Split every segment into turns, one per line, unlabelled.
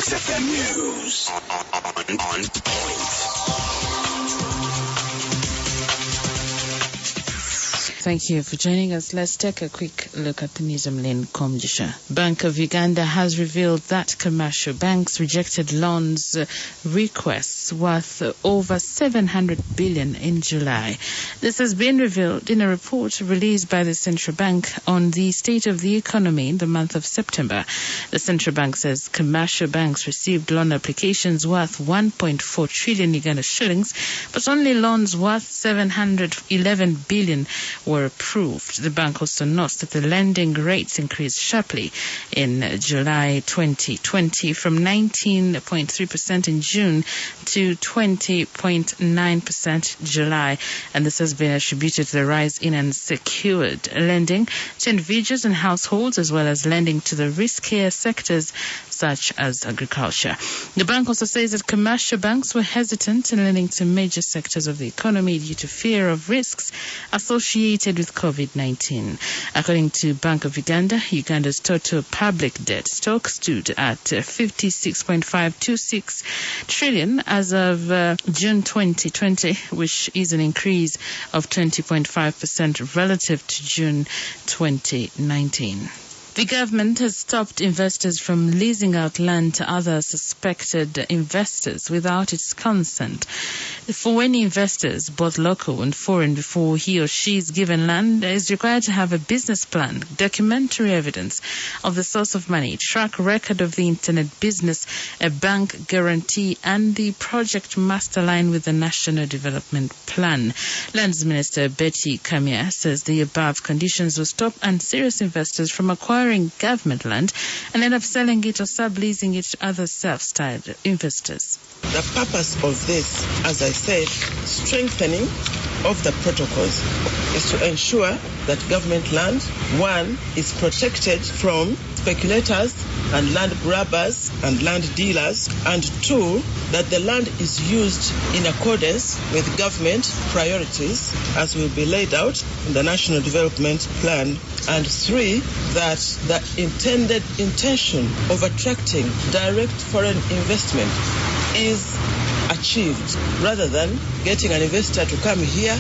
XFM News on point.
Thank you for joining us. Let's take a quick look at the news. I'm Lynn Komjisha. Bank of Uganda has revealed that commercial banks rejected loans requests worth over 700 billion in July. This has been revealed in a report released by the central bank on the state of the economy in the month of September. The central bank says commercial banks received loan applications worth 1.4 trillion Uganda shillings, but only loans worth 711 billion were approved. The bank also notes that the lending rates increased sharply in July 2020 from 19.3% in June to 20.9% July, and this has been attributed to the rise in unsecured lending to individuals and households, as well as lending to the riskier sectors such as agriculture. The bank also says that commercial banks were hesitant in lending to major sectors of the economy due to fear of risks associated with COVID-19. According to Bank of Uganda, Uganda's total public debt stock stood at 56.526 trillion as of June 2020, which is an increase of 20.5% relative to June 2019. The government has stopped investors from leasing out land to other suspected investors without its consent. For any investors, both local and foreign, before he or she is given land, is required to have a business plan, documentary evidence of the source of money, track record of the internet business, a bank guarantee, and the project must align with the National Development Plan. Lands Minister Betty Kamya says the above conditions will stop unserious investors from acquiring government land and end up selling it or subleasing it to other self-styled investors.
The purpose of this, as I said, strengthening of the protocols, is to ensure that government land, one, is protected from speculators and land grabbers and land dealers, and two, that the land is used in accordance with government priorities as will be laid out in the National Development Plan, and three, that the intended intention of attracting direct foreign investment is achieved, rather than getting an investor to come here,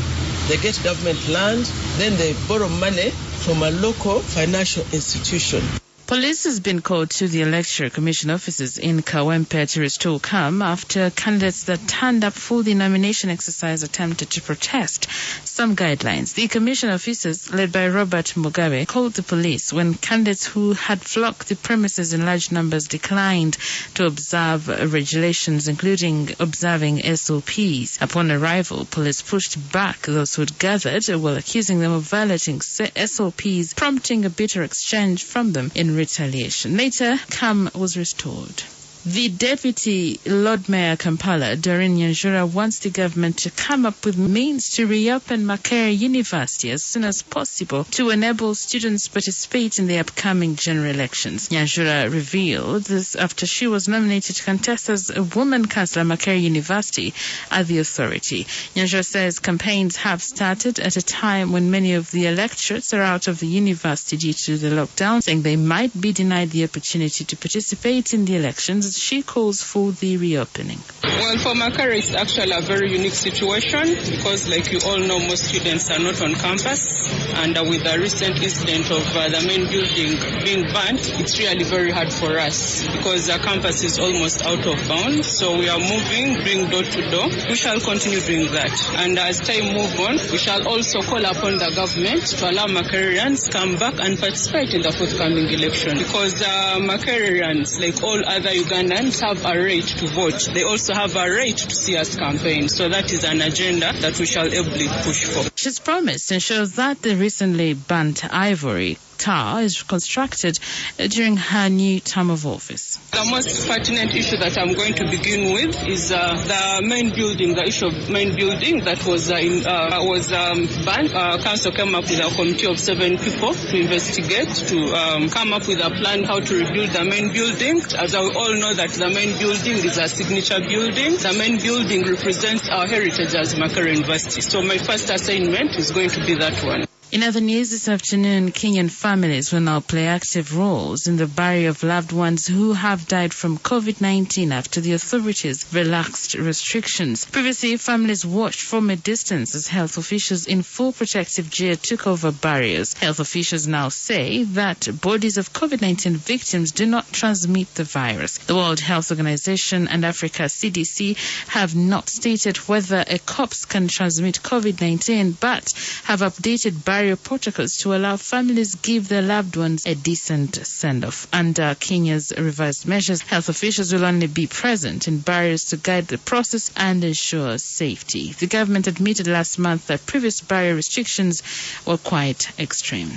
they get government land, then they borrow money from a local financial institution.
Police has been called to the Electoral Commission offices in Kawempe to restore calm after candidates that turned up for the nomination exercise attempted to protest some guidelines. The Commission officers, led by Robert Mugabe, called the police when candidates who had flocked the premises in large numbers declined to observe regulations, including observing SOPs. Upon arrival, police pushed back those who had gathered while accusing them of violating SOPs, prompting a bitter exchange from them in retaliation. Later, calm was restored. The Deputy Lord Mayor Kampala, Doreen Nyanjura, wants the government to come up with means to reopen Makerere University as soon as possible to enable students to participate in the upcoming general elections. Nyanjura revealed this after she was nominated to contest as a woman councillor at Makerere University at the authority. Nyanjura says campaigns have started at a time when many of the electorates are out of the university due to the lockdown, saying they might be denied the opportunity to participate in the elections. She calls for the reopening.
Well, for Makerere, it's actually a very unique situation because, like you all know, most students are not on campus, and with the recent incident of the main building being burnt, it's really very hard for us because the campus is almost out of bounds. So we are moving, doing door to door. We shall continue doing that, and as time moves on, we shall also call upon the government to allow Makereans come back and participate in the forthcoming election because Makereans, like all other Ugandans, have a right to vote. They also have a right to see us campaign. So that is an agenda that we shall ably push for.
She's promised to ensure that the recently burnt ivory tower is constructed during her new term of office.
The most pertinent issue that I'm going to begin with is the main building, the issue of main building that was banned. Council came up with a committee of 7 people to investigate, to come up with a plan how to rebuild the main building. As we all know that the main building is a signature building. The main building represents our heritage as Makerere University. So my first assignment is going to be that one.
In other news this afternoon, Kenyan families will now play active roles in the burial of loved ones who have died from COVID-19 after the authorities relaxed restrictions. Previously, families watched from a distance as health officials in full protective gear took over burials. Health officials now say that bodies of COVID-19 victims do not transmit the virus. The World Health Organization and Africa CDC have not stated whether a corpse can transmit COVID-19, but have updated burial protocols to allow families give their loved ones a decent send-off. Under Kenya's revised measures, health officials will only be present in burials to guide the process and ensure safety. The government admitted last month that previous burial restrictions were quite extreme.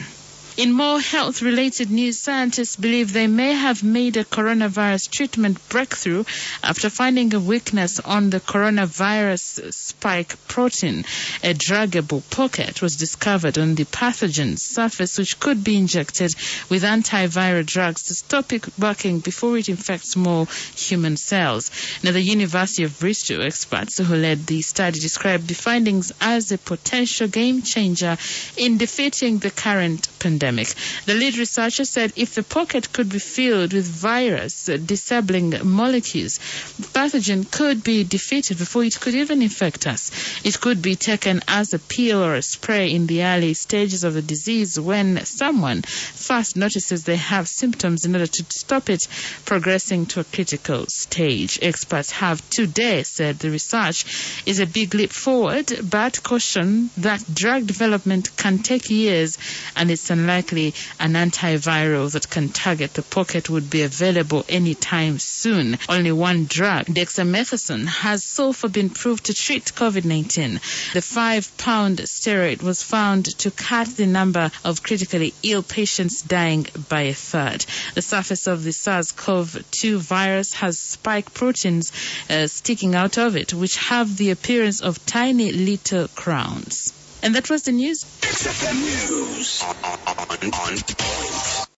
In more health-related news, scientists believe they may have made a coronavirus treatment breakthrough after finding a weakness on the coronavirus spike protein. A druggable pocket was discovered on the pathogen's surface, which could be injected with antiviral drugs to stop it working before it infects more human cells. Now, the University of Bristol experts who led the study described the findings as a potential game changer in defeating the current pandemic. The lead researcher said if the pocket could be filled with virus disabling molecules, the pathogen could be defeated before it could even infect us. It could be taken as a pill or a spray in the early stages of the disease when someone first notices they have symptoms in order to stop it progressing to a critical stage. Experts have today said the research is a big leap forward, but caution that drug development can take years and it's unlikely an antiviral that can target the pocket would be available anytime soon. Only one drug, dexamethasone, has so far been proved to treat COVID-19. The 5-pound steroid was found to cut the number of critically ill patients dying by a third. The surface of the SARS-CoV-2 virus has spike proteins sticking out of it, which have the appearance of tiny little crowns. And that was the news.
XFM News on point.